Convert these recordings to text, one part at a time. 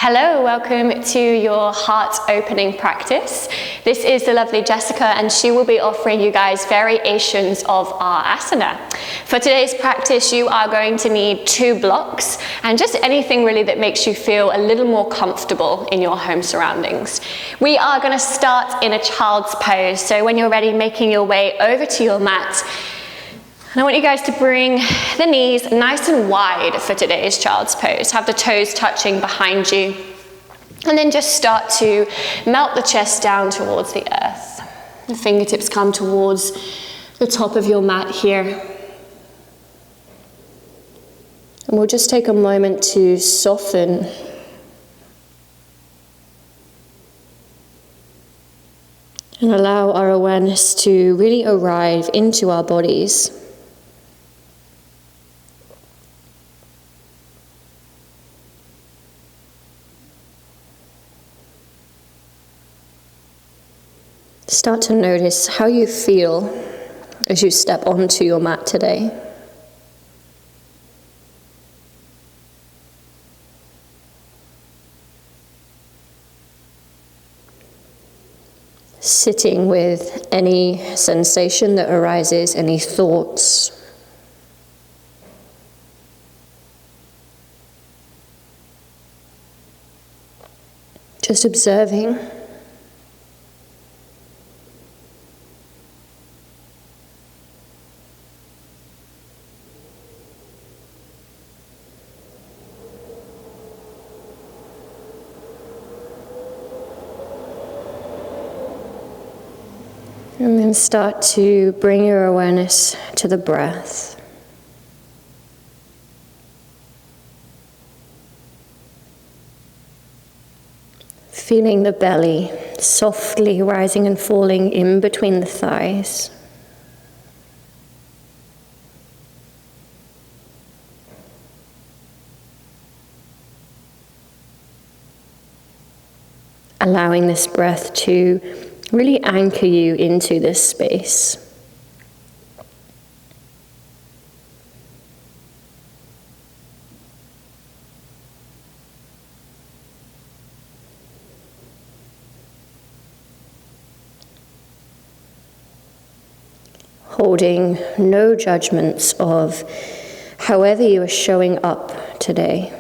Hello, welcome to your heart opening practice. This is the lovely Jessica, and she will be offering you guys variations of our asana. For today's practice, you are going to need 2 blocks and just anything really that makes you feel a little more comfortable in your home surroundings. We are going to start in a child's pose, so when you're ready, making your way over to your mat. And I want you guys to bring the knees nice and wide for today's child's pose. Have the toes touching behind you. And then just start to melt the chest down towards the earth. The fingertips come towards the top of your mat here. And we'll just take a moment to soften. And allow our awareness to really arrive into our bodies. Start to notice how you feel as you step onto your mat today. Sitting with any sensation that arises, any thoughts. Just observing. And then start to bring your awareness to the breath. Feeling the belly softly rising and falling in between the thighs. Allowing this breath to really anchor you into this space. Holding no judgments of however you are showing up today.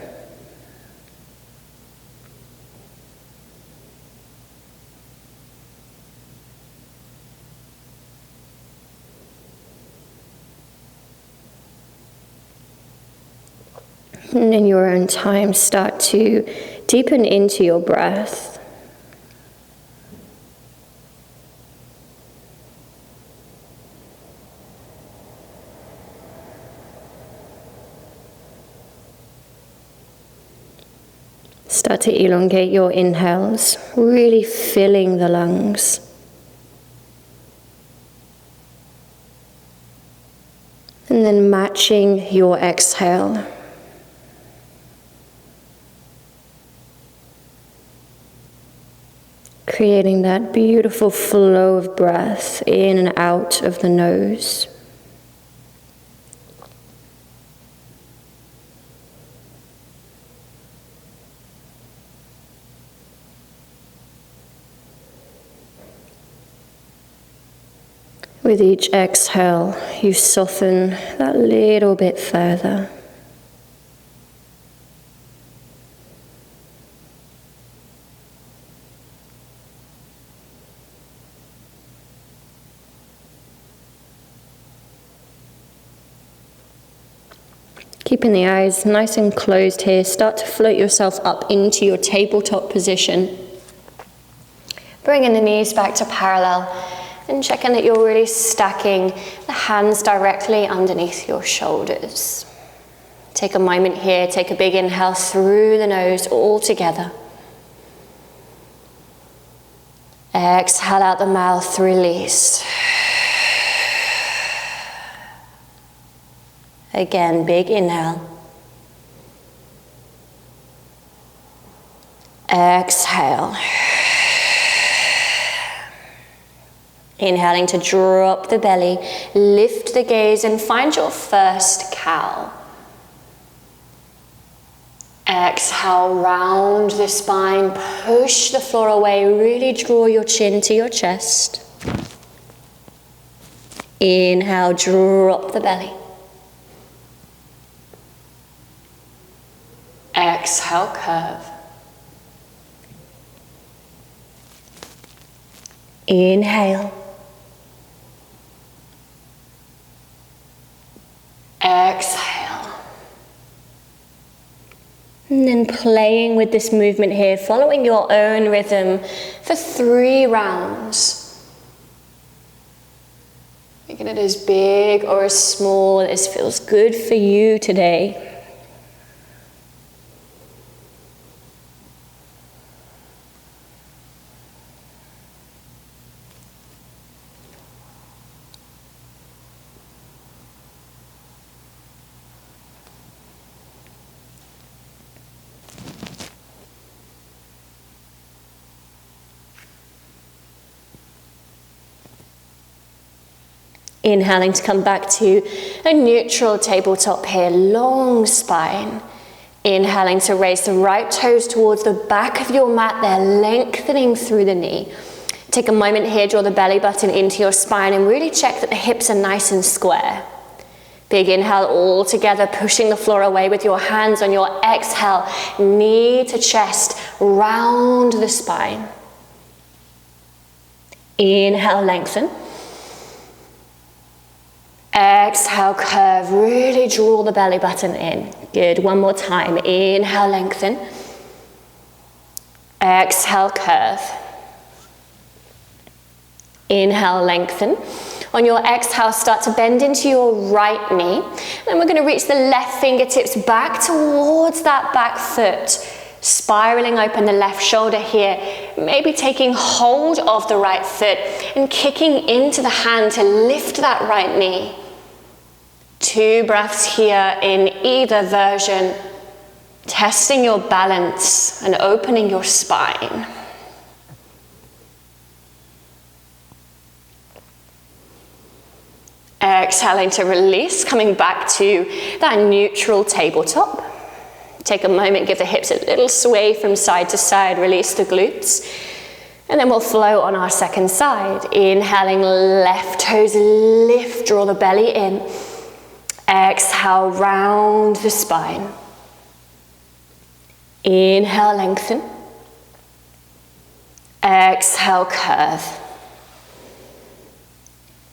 And in your own time, start to deepen into your breath. Start to elongate your inhales, really filling the lungs. And then matching your exhale. Creating that beautiful flow of breath in and out of the nose. With each exhale, you soften that little bit further. Keeping the eyes nice and closed here, start to float yourself up into your tabletop position. Bringing the knees back to parallel and checking that you're really stacking the hands directly underneath your shoulders. Take a moment here, take a big inhale through the nose all together. Exhale out the mouth, release. Again, big inhale. Exhale. Inhaling to drop the belly, lift the gaze and find your first cow. Exhale, round the spine, push the floor away, really draw your chin to your chest. Inhale, drop the belly. Exhale, curve. Inhale. Exhale. And then playing with this movement here, following your own rhythm for 3 rounds. Making it as big or as small as feels good for you today. Inhaling to come back to a neutral tabletop here, long spine. Inhaling to raise the right toes towards the back of your mat there, lengthening through the knee. Take a moment here, draw the belly button into your spine and really check that the hips are nice and square. Big inhale all together, pushing the floor away with your hands. On your exhale, knee to chest, round the spine. Inhale, lengthen. Exhale, curve, really draw the belly button in. Good, one more time. Inhale, lengthen. Exhale, curve. Inhale, lengthen. On your exhale, start to bend into your right knee. Then we're going to reach the left fingertips back towards that back foot. Spiraling open the left shoulder here. Maybe taking hold of the right foot and kicking into the hand to lift that right knee. 2 breaths here in either version, testing your balance and opening your spine. Exhaling to release, coming back to that neutral tabletop. Take a moment, give the hips a little sway from side to side, release the glutes. And then we'll flow on our second side. Inhaling, left toes lift, draw the belly in. Exhale, round the spine. Inhale, lengthen. Exhale, curve.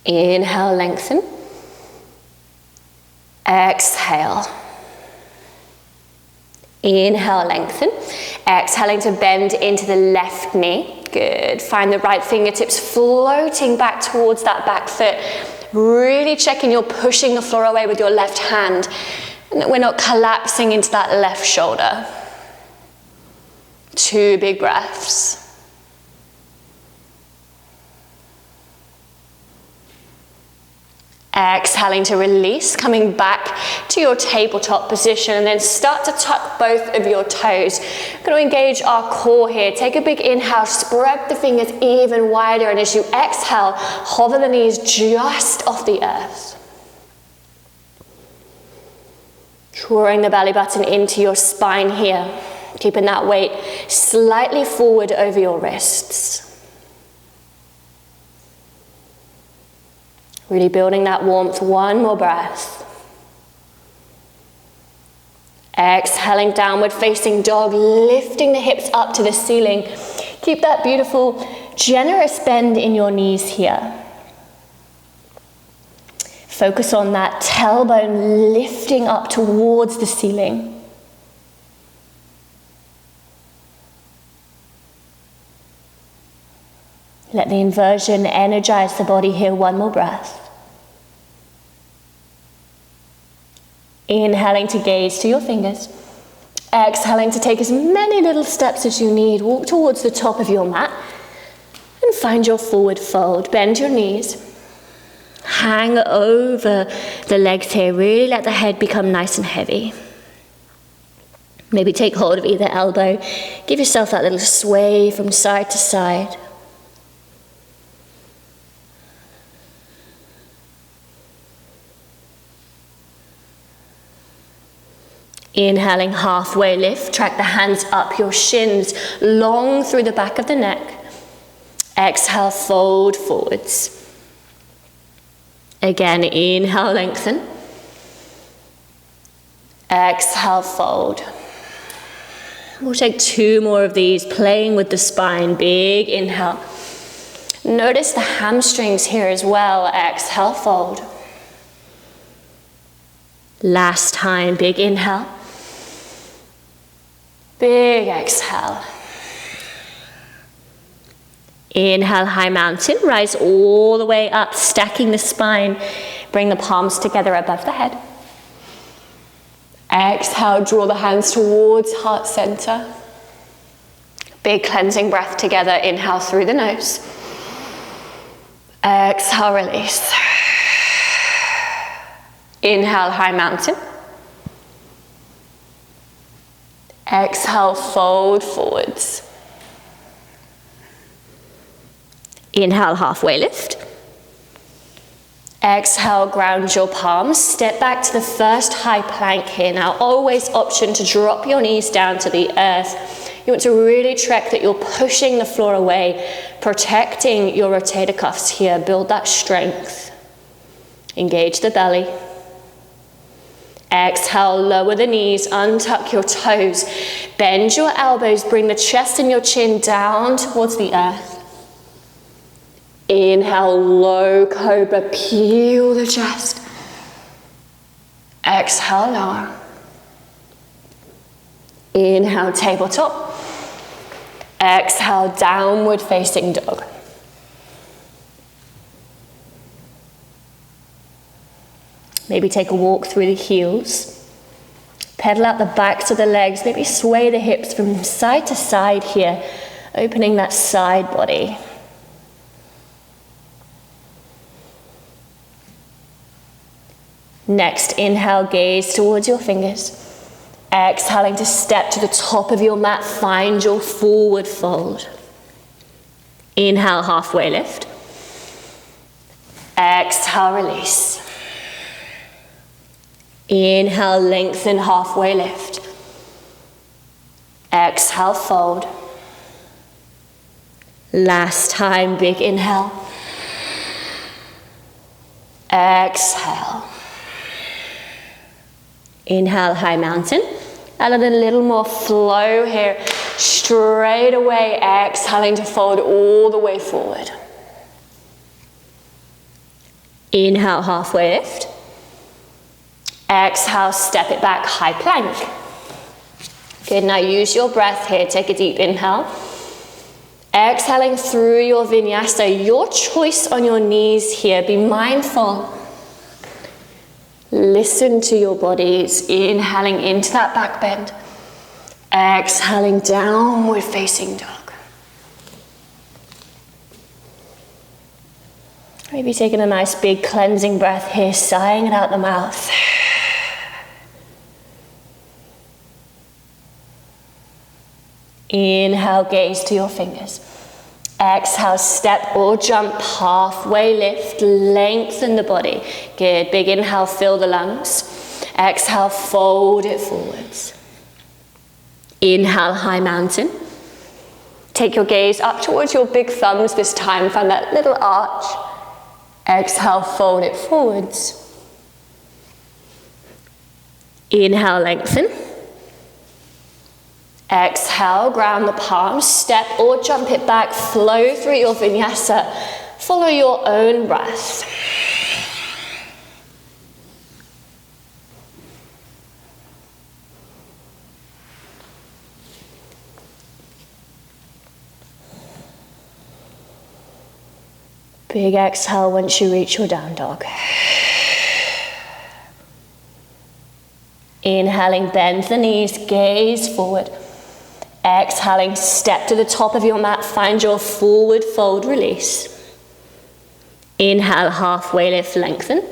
Inhale, lengthen. Exhale. Inhale, lengthen. Exhaling to bend into the left knee. Good. Find the right fingertips floating back towards that back foot. Really checking you're pushing the floor away with your left hand and that we're not collapsing into that left shoulder. 2 big breaths. Exhaling to release, coming back to your tabletop position and then start to tuck both of your toes. We're going to engage our core here. Take a big inhale, spread the fingers even wider, and as you exhale, hover the knees just off the earth. Drawing the belly button into your spine here, keeping that weight slightly forward over your wrists. Really building that warmth. 1 more breath. Exhaling, downward facing dog, lifting the hips up to the ceiling. Keep that beautiful, generous bend in your knees here. Focus on that tailbone lifting up towards the ceiling. Let the inversion energize the body here. 1 more breath. Inhaling to gaze to your fingers. Exhaling to take as many little steps as you need. Walk towards the top of your mat and find your forward fold. Bend your knees. Hang over the legs here. Really let the head become nice and heavy. Maybe take hold of either elbow. Give yourself that little sway from side to side. Inhaling, halfway lift. Track the hands up your shins, long through the back of the neck. Exhale, fold forwards. Again, inhale, lengthen. Exhale, fold. We'll take 2 more of these, playing with the spine. Big inhale. Notice the hamstrings here as well. Exhale, fold. Last time, big inhale. Big exhale. Inhale, high mountain. Rise all the way up, stacking the spine. Bring the palms together above the head. Exhale, draw the hands towards heart center. Big cleansing breath together. Inhale through the nose. Exhale, release. Inhale, high mountain. Exhale, fold forwards. Inhale, halfway lift. Exhale, ground your palms. Step back to the first high plank here. Now, always option to drop your knees down to the earth. You want to really check that you're pushing the floor away, protecting your rotator cuffs here. Build that strength. Engage the belly. Exhale, lower the knees, untuck your toes. Bend your elbows, bring the chest and your chin down towards the earth. Inhale, low cobra, peel the chest. Exhale, lower. Inhale, tabletop. Exhale, downward facing dog. Maybe take a walk through the heels. Pedal out the backs of the legs. Maybe sway the hips from side to side here, opening that side body. Next, inhale, gaze towards your fingers. Exhaling to step to the top of your mat, find your forward fold. Inhale, halfway lift. Exhale, release. Inhale, lengthen, halfway lift. Exhale, fold. Last time, big inhale. Exhale. Inhale, high mountain. Add a little more flow here. Straight away, exhaling to fold all the way forward. Inhale, halfway lift. Exhale, step it back, high plank. Good, now use your breath here. Take a deep inhale. Exhaling through your vinyasa. Your choice on your knees here. Be mindful. Listen to your bodies. Inhaling into that back bend. Exhaling, downward facing dog. Maybe taking a nice big cleansing breath here, sighing it out the mouth. Inhale, gaze to your fingers. Exhale, step or jump, halfway lift, lengthen the body. Good, big inhale, fill the lungs. Exhale, fold it forwards. Inhale, high mountain. Take your gaze up towards your big thumbs this time, find that little arch. Exhale, fold it forwards. Inhale, lengthen. Exhale, ground the palms, step or jump it back, flow through your vinyasa, follow your own breath. Big exhale once you reach your down dog. Inhaling, bend the knees, gaze forward. Exhaling, step to the top of your mat, find your forward fold, release. Inhale, halfway lift, lengthen.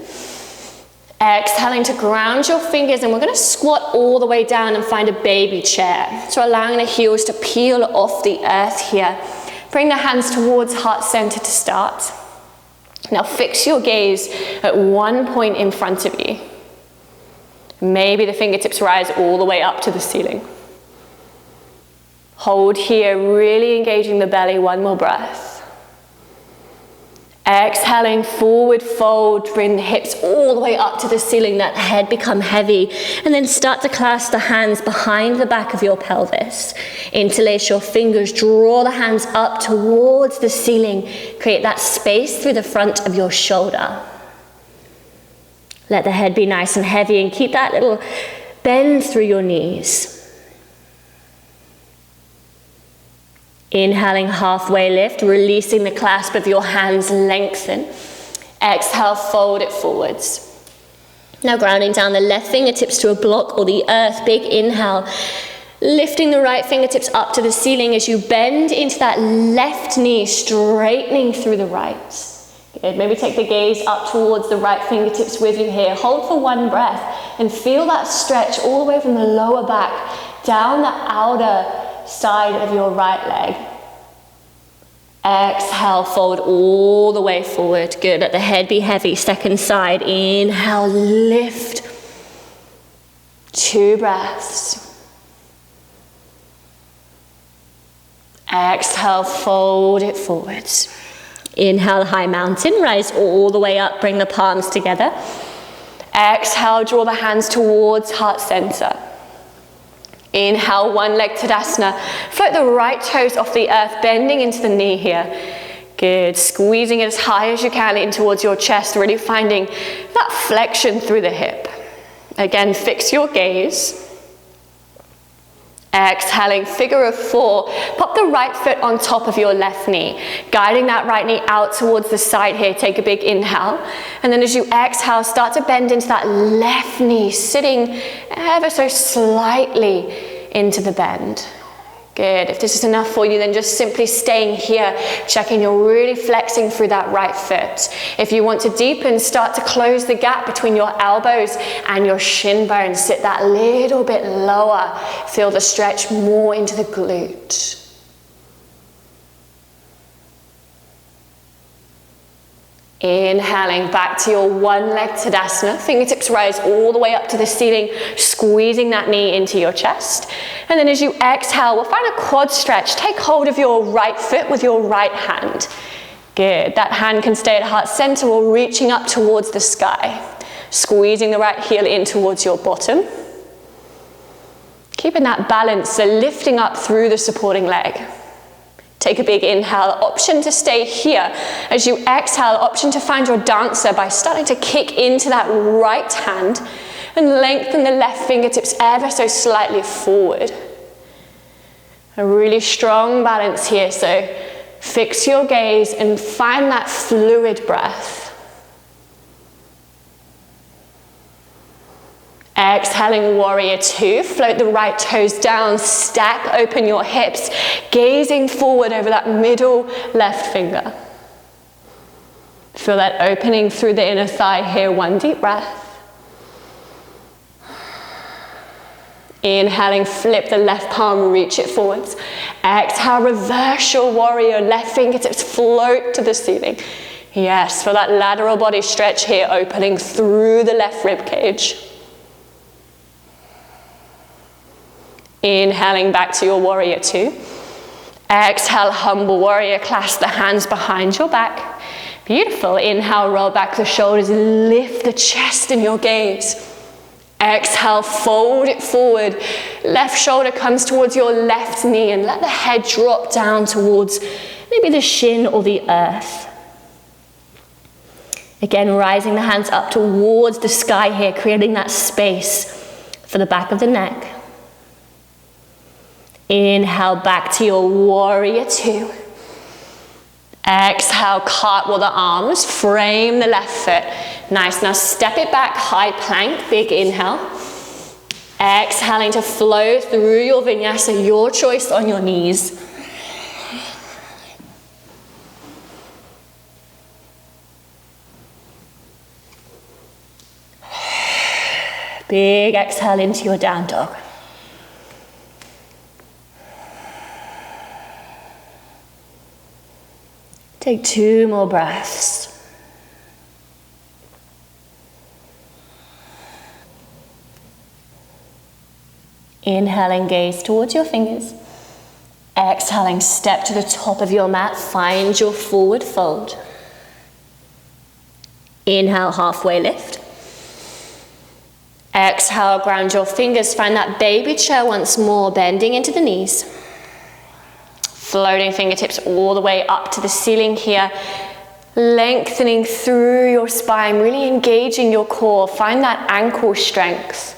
Exhaling to ground your fingers, and we're going to squat all the way down and find a baby chair. So allowing the heels to peel off the earth here. Bring the hands towards heart center to start. Now fix your gaze at one point in front of you. Maybe the fingertips rise all the way up to the ceiling. Hold here, really engaging the belly. One more breath. Exhaling, forward fold, bring the hips all the way up to the ceiling, let the head become heavy, and then start to clasp the hands behind the back of your pelvis. Interlace your fingers, draw the hands up towards the ceiling, create that space through the front of your shoulder. Let the head be nice and heavy and keep that little bend through your knees. Inhaling, halfway lift, releasing the clasp of your hands, lengthen. Exhale, fold it forwards. Now grounding down the left fingertips to a block or the earth, big inhale. Lifting the right fingertips up to the ceiling as you bend into that left knee, straightening through the right. Good, maybe take the gaze up towards the right fingertips with you here. Hold for one breath and feel that stretch all the way from the lower back down the outer side of your right leg. Exhale, fold all the way forward. Good, let the head be heavy. Second side, inhale, lift. 2 breaths. Exhale, fold it forwards. Inhale, high mountain, rise all the way up, bring the palms together. Exhale, draw the hands towards heart center. Inhale, one leg Tadasana. Float the right toes off the earth, bending into the knee here. Good, squeezing it as high as you can in towards your chest, really finding that flexion through the hip. Again, fix your gaze. Exhaling, figure of 4. Pop the right foot on top of your left knee, guiding that right knee out towards the side here. Take a big inhale. And then as you exhale, start to bend into that left knee, sitting ever so slightly into the bend. Good. If this is enough for you, then just simply staying here, checking you're really flexing through that right foot. If you want to deepen, start to close the gap between your elbows and your shin bones. Sit that little bit lower. Feel the stretch more into the glute. Inhaling back to your one leg Tadasana. Fingertips rise all the way up to the ceiling, squeezing that knee into your chest. And then as you exhale, we'll find a quad stretch. Take hold of your right foot with your right hand. Good. That hand can stay at heart center or reaching up towards the sky. Squeezing the right heel in towards your bottom. Keeping that balance, so lifting up through the supporting leg. Take a big inhale, option to stay here. As you exhale, option to find your dancer by starting to kick into that right hand and lengthen the left fingertips ever so slightly forward. A really strong balance here, so fix your gaze and find that fluid breath. Exhaling, warrior 2, float the right toes down, stack open your hips, gazing forward over that middle left finger. Feel that opening through the inner thigh here, one deep breath. Inhaling, flip the left palm, reach it forwards. Exhale, reverse your warrior, left fingertips float to the ceiling. Yes, feel that lateral body stretch here, opening through the left rib cage. Inhaling back to your warrior 2. Exhale, humble warrior, clasp the hands behind your back. Beautiful. Inhale, roll back the shoulders, lift the chest in your gaze. Exhale, fold it forward. Left shoulder comes towards your left knee and let the head drop down towards maybe the shin or the earth. Again, rising the hands up towards the sky here, creating that space for the back of the neck. Inhale, back to your warrior 2. Exhale, cartwheel the arms, frame the left foot. Nice, now step it back, high plank, big inhale. Exhaling to flow through your vinyasa, your choice on your knees. Big exhale into your down dog. Take 2 more breaths. Inhaling, gaze towards your fingers. Exhaling, step to the top of your mat, find your forward fold. Inhale, halfway lift. Exhale, ground your fingers, find that baby chair once more, bending into the knees. Floating fingertips all the way up to the ceiling here, lengthening through your spine, really engaging your core, find that ankle strength.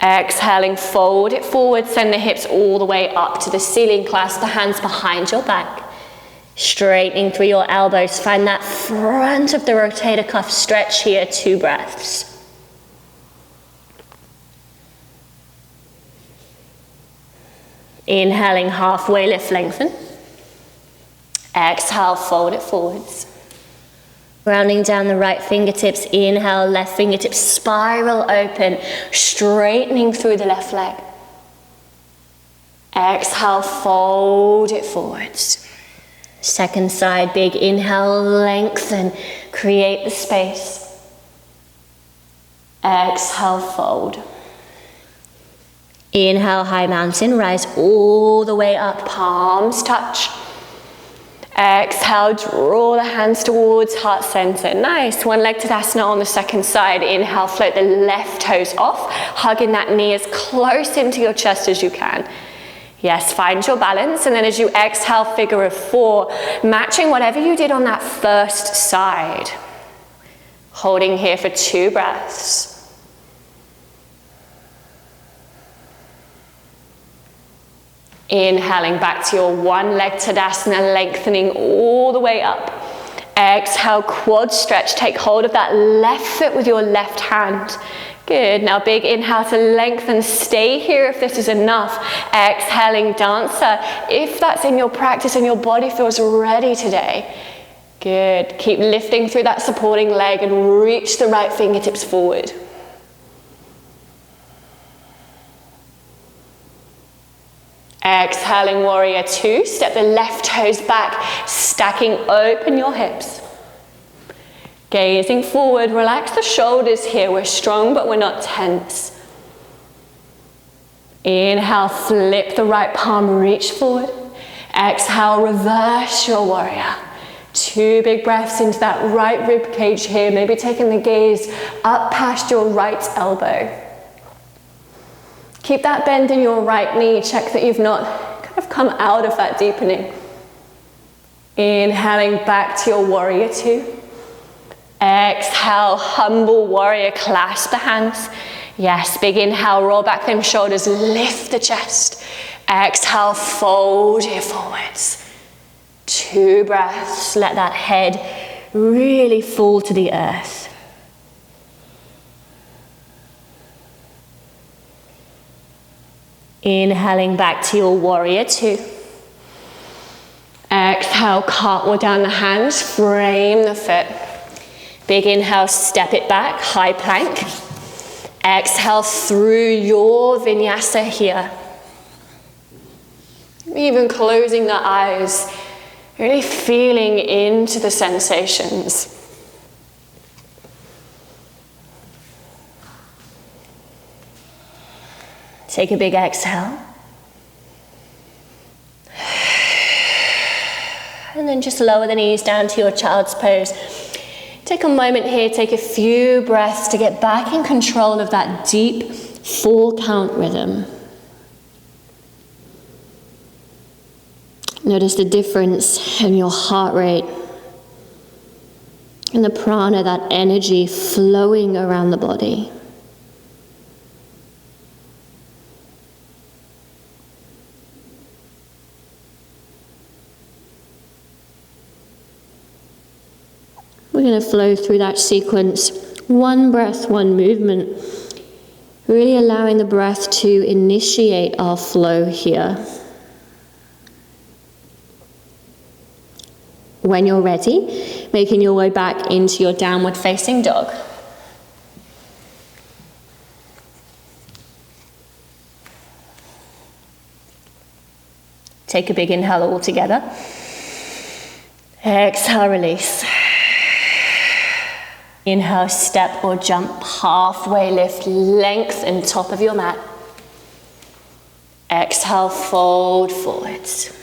Exhaling, fold it forward, send the hips all the way up to the ceiling, clasp the hands behind your back. Straightening through your elbows, find that front of the rotator cuff stretch here, 2 breaths. Inhaling, halfway lift, lengthen. Exhale, fold it forwards. Rounding down the right fingertips, inhale, left fingertips spiral open, straightening through the left leg. Exhale, fold it forwards. Second side, big inhale, lengthen, create the space. Exhale, fold. Inhale, high mountain, rise all the way up, palms touch. Exhale, draw the hands towards heart center. Nice, one leg Tadasana on the second side. Inhale, float the left toes off, hugging that knee as close into your chest as you can. Yes, find your balance, and then as you exhale, figure of 4, matching whatever you did on that first side. Holding here for 2 breaths. Inhaling back to your one leg Tadasana, lengthening all the way up. Exhale, quad stretch, take hold of that left foot with your left hand. Good, now big inhale to lengthen, stay here if this is enough. Exhaling, dancer, if that's in your practice and your body feels ready today. Good, keep lifting through that supporting leg and reach the right fingertips forward. Exhaling, warrior 2, step the left toes back, stacking open your hips. Gazing forward, relax the shoulders here. We're strong, but we're not tense. Inhale, flip the right palm, reach forward. Exhale, reverse your warrior. 2 big breaths into that right rib cage here. Maybe taking the gaze up past your right elbow. Keep that bend in your right knee. Check that you've not kind of come out of that deepening. Inhaling back to your warrior 2. Exhale, humble warrior, clasp the hands. Yes, big inhale, roll back them shoulders, lift the chest. Exhale, fold here forwards. 2 breaths, let that head really fall to the earth. Inhaling back to your warrior 2. Exhale, cartwheel down the hands, frame the foot. Big inhale, step it back, high plank. Exhale through your vinyasa here. Even closing the eyes, really feeling into the sensations. Take a big exhale. And then just lower the knees down to your child's pose. Take a moment here, take a few breaths to get back in control of that deep 4-count rhythm. Notice the difference in your heart rate and the prana, that energy flowing around the body. We're going to flow through that sequence, 1 breath, 1 movement, really allowing the breath to initiate our flow here. When you're ready, making your way back into your downward facing dog. Take a big inhale all together. Exhale, release. Inhale, step or jump, halfway lift, lengthen top of your mat. Exhale, fold forwards.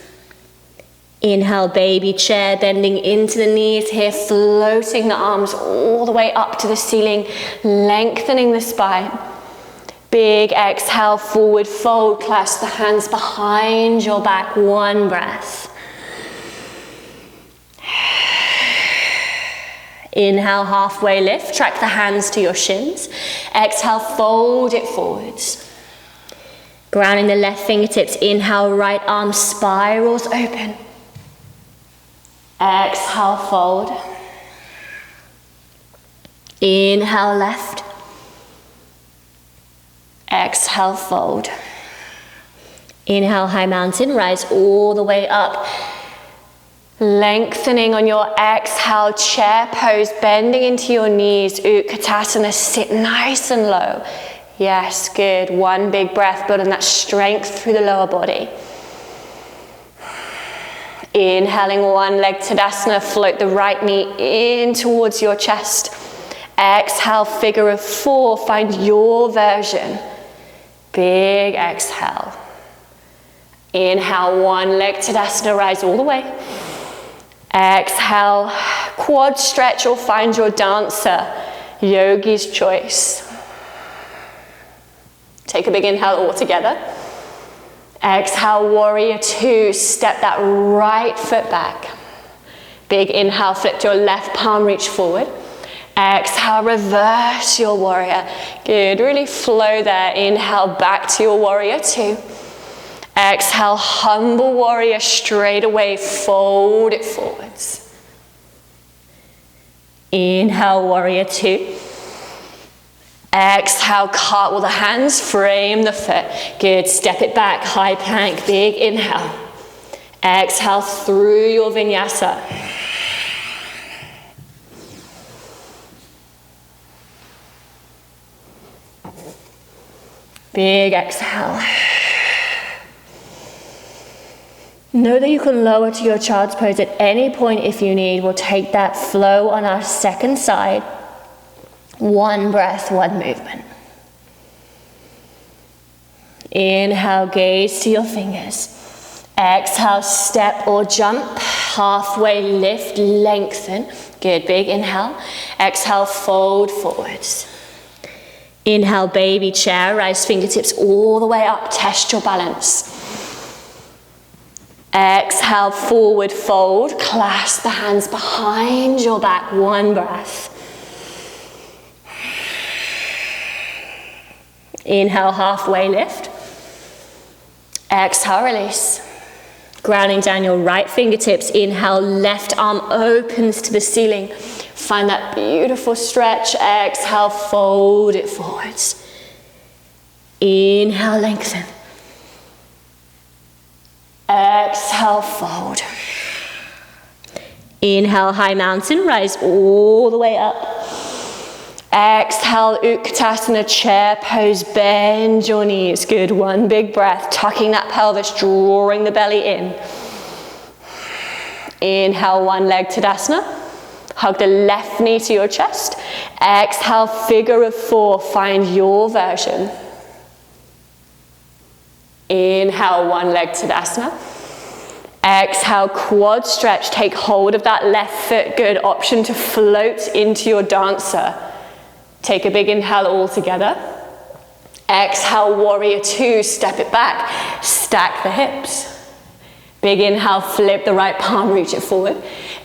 Inhale, baby chair, bending into the knees here, floating the arms all the way up to the ceiling, lengthening the spine. Big exhale, forward fold, clasp the hands behind your back, one breath. Inhale, halfway lift, track the hands to your shins. Exhale, fold it forwards. Grounding the left fingertips, inhale, right arm spirals open. Exhale, fold. Inhale, left. Exhale, fold. Inhale, high mountain, rise all the way up. Lengthening on your exhale, chair pose, bending into your knees, Utkatasana, sit nice and low. Yes, good. One big breath, building that strength through the lower body. Inhaling one leg Tadasana, float the right knee in towards your chest. Exhale, figure of four, find your version. Big exhale. Inhale, one leg Tadasana, rise all the way. Exhale, quad stretch or find your dancer, yogi's choice. Take a big inhale all together. Exhale, warrior two, step that right foot back. Big inhale, flip your left palm, reach forward. Exhale, reverse your warrior. Good, really flow there. Inhale, back to your warrior two. Exhale, humble warrior, straight away, fold it forwards. Inhale, warrior two. Exhale, cartwheel the hands, frame the foot. Good, step it back, high plank, big inhale. Exhale through your vinyasa. Big exhale. Know that you can lower to your child's pose at any point if you need. We'll take that flow on our second side. One breath, one movement. Inhale, gaze to your fingers. Exhale, step or jump. Halfway lift, lengthen. Good, big inhale. Exhale, fold forwards. Inhale, baby chair, rise fingertips all the way up, test your balance. Exhale, forward fold, clasp the hands behind your back, one breath. Inhale, halfway lift. Exhale, release. Grounding down your right fingertips. Inhale, left arm opens to the ceiling. Find that beautiful stretch. Exhale, fold it forwards. Inhale, lengthen. Exhale, fold. Inhale, high mountain, rise all the way up. Exhale, Utkatasana, chair pose, bend your knees. Good, one big breath, tucking that pelvis, drawing the belly in. Inhale, one leg Tadasana. Hug the left knee to your chest. Exhale, figure of four, find your version. Inhale, one leg Tadasana. Exhale, quad stretch, take hold of that left foot. Good, option to float into your dancer. Take a big inhale all together. Exhale, warrior two, step it back, stack the hips. Big inhale, flip the right palm, reach it forward.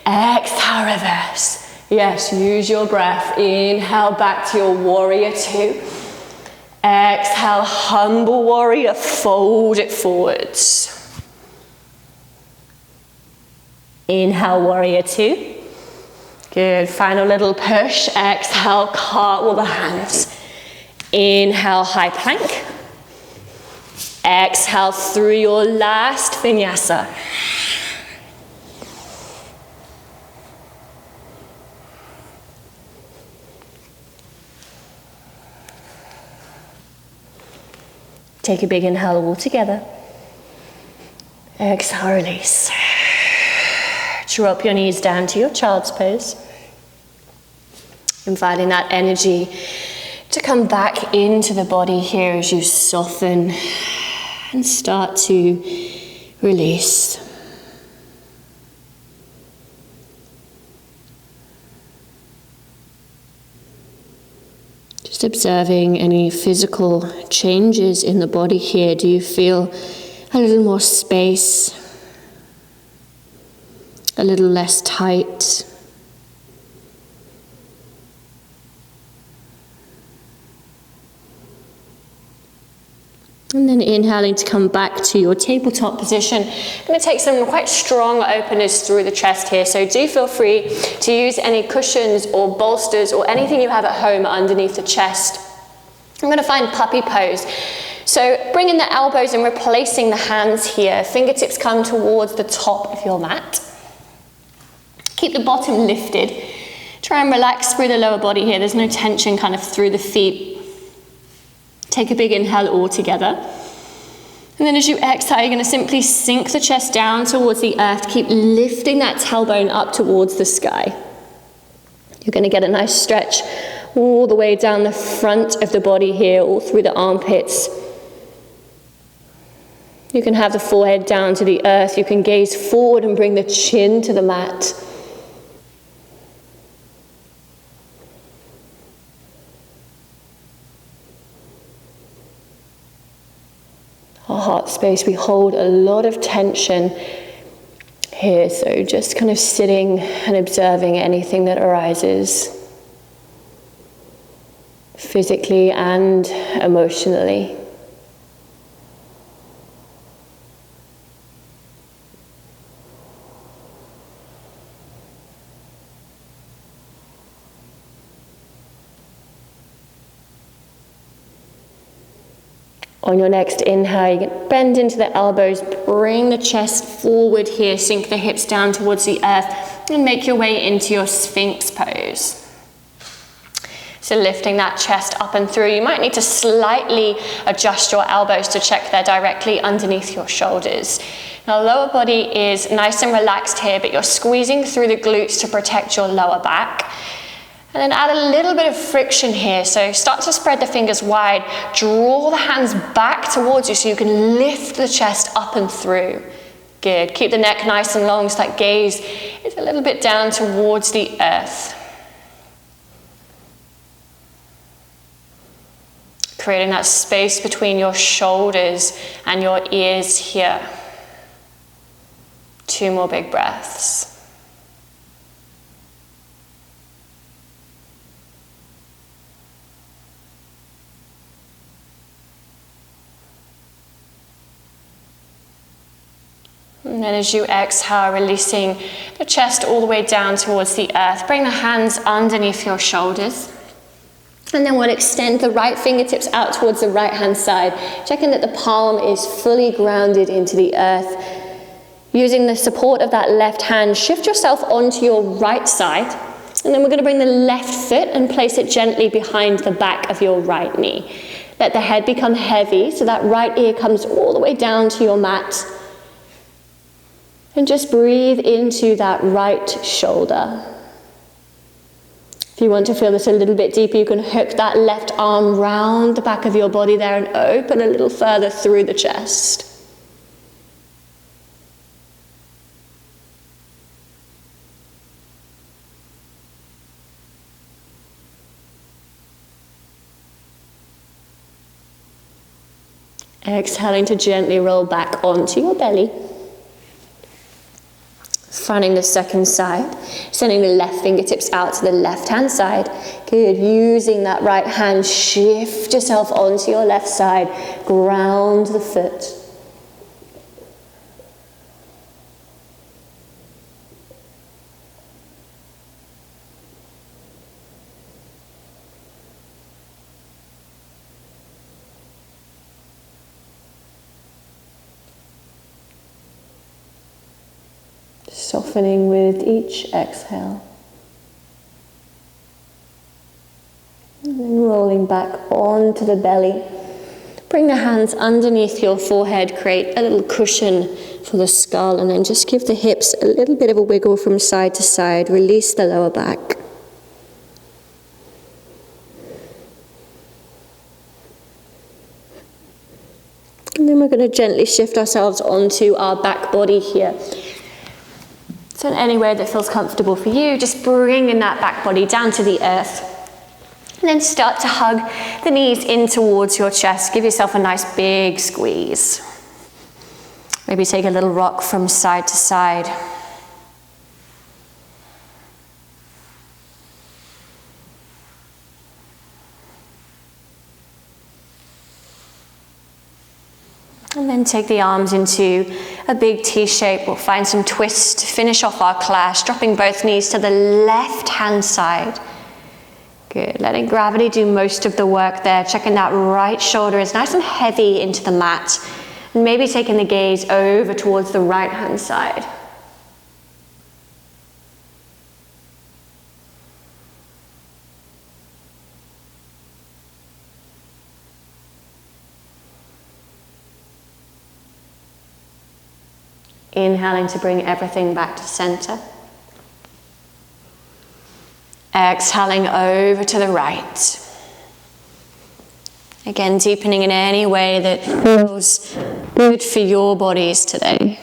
Exhale, reverse. Yes, use your breath. Inhale, back to your warrior two. Exhale, humble warrior, fold it forwards. Inhale, warrior two. Good, final little push. Exhale, cartwheel the hands. Inhale, high plank. Exhale through your last vinyasa. Take a big inhale all together. Exhale, release. Drop your knees down to your child's pose. Inviting that energy to come back into the body here as you soften and start to release. Just observing any physical changes in the body here. Do you feel a little more space? A little less tight? And then inhaling to come back to your tabletop position. I'm going to take some quite strong openers through the chest here, so do feel free to use any cushions or bolsters or anything you have at home underneath the chest. I'm going to find puppy pose. So bringing the elbows and replacing the hands here. Fingertips come towards the top of your mat. Keep the bottom lifted. Try and relax through the lower body here. There's no tension kind of through the feet. Take a big inhale all together. And then as you exhale, you're going to simply sink the chest down towards the earth. Keep lifting that tailbone up towards the sky. You're going to get a nice stretch all the way down the front of the body here, all through the armpits. You can have the forehead down to the earth. You can gaze forward and bring the chin to the mat. Our heart space, we hold a lot of tension here, so just kind of sitting and observing anything that arises physically and emotionally. On your next inhale, you can bend into the elbows, bring the chest forward here, sink the hips down towards the earth, and make your way into your Sphinx pose. So lifting that chest up and through, you might need to slightly adjust your elbows to check they're directly underneath your shoulders. Now, lower body is nice and relaxed here, but you're squeezing through the glutes to protect your lower back. And then add a little bit of friction here. So start to spread the fingers wide. Draw the hands back towards you so you can lift the chest up and through. Good. Keep the neck nice and long so that gaze is a little bit down towards the earth. Creating that space between your shoulders and your ears here. 2 more big breaths. And then as you exhale, releasing the chest all the way down towards the earth. Bring the hands underneath your shoulders. And then we'll extend the right fingertips out towards the right hand side, checking that the palm is fully grounded into the earth. Using the support of that left hand, shift yourself onto your right side. And then we're going to bring the left foot and place it gently behind the back of your right knee. Let the head become heavy so that right ear comes all the way down to your mat. And just breathe into that right shoulder. If you want to feel this a little bit deeper, you can hook that left arm round the back of your body there and open a little further through the chest. Exhaling to gently roll back onto your belly. Fronting the second side, sending the left fingertips out to the left hand side. Good, using that right hand, shift yourself onto your left side, ground the foot. Softening with each exhale. And then rolling back onto the belly. Bring the hands underneath your forehead, create a little cushion for the skull, and then just give the hips a little bit of a wiggle from side to side. Release the lower back. And then we're going to gently shift ourselves onto our back body here. So in any way that feels comfortable for you, just bringing that back body down to the earth. And then start to hug the knees in towards your chest. Give yourself a nice big squeeze. Maybe take a little rock from side to side. And then take the arms into a big T shape. We'll find some twist to finish off our clash, dropping both knees to the left hand side. Good, letting gravity do most of the work there. Checking that right shoulder is nice and heavy into the mat. And maybe taking the gaze over towards the right hand side. Inhaling to bring everything back to center. Exhaling over to the right. Again, deepening in any way that feels good for your bodies today.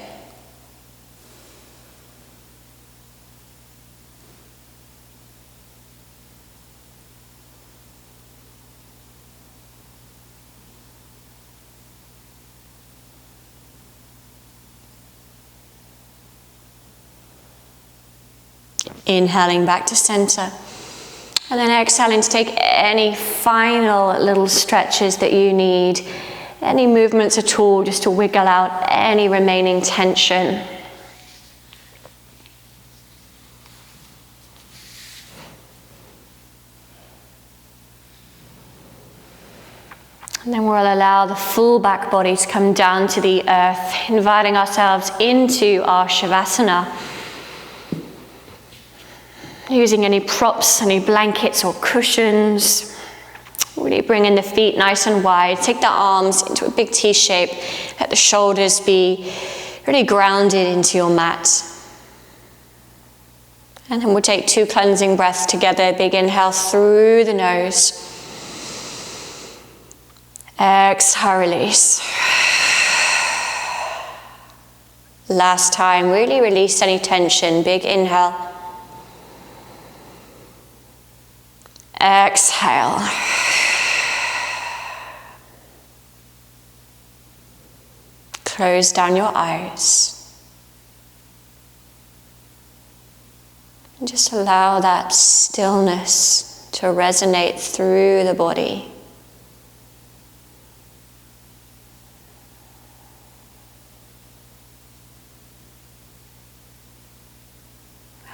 Inhaling back to center. And then exhaling to take any final little stretches that you need. Any movements at all, just to wiggle out any remaining tension. And then we'll allow the full back body to come down to the earth, inviting ourselves into our Shavasana. Using any props, any blankets or cushions. Really bring in the feet nice and wide. Take the arms into a big T shape. Let the shoulders be really grounded into your mat. And then we'll take 2 cleansing breaths together. Big inhale through the nose. Exhale, release. Last time, really release any tension. Big inhale. Exhale. Close down your eyes. And just allow that stillness to resonate through the body.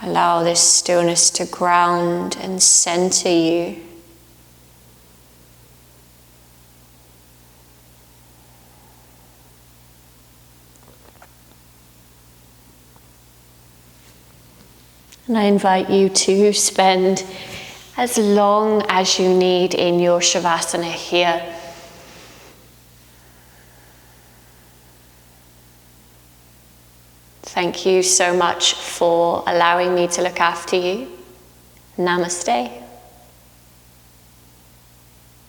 Allow this stillness to ground and center you. And I invite you to spend as long as you need in your Shavasana here. Thank you so much for allowing me to look after you. Namaste.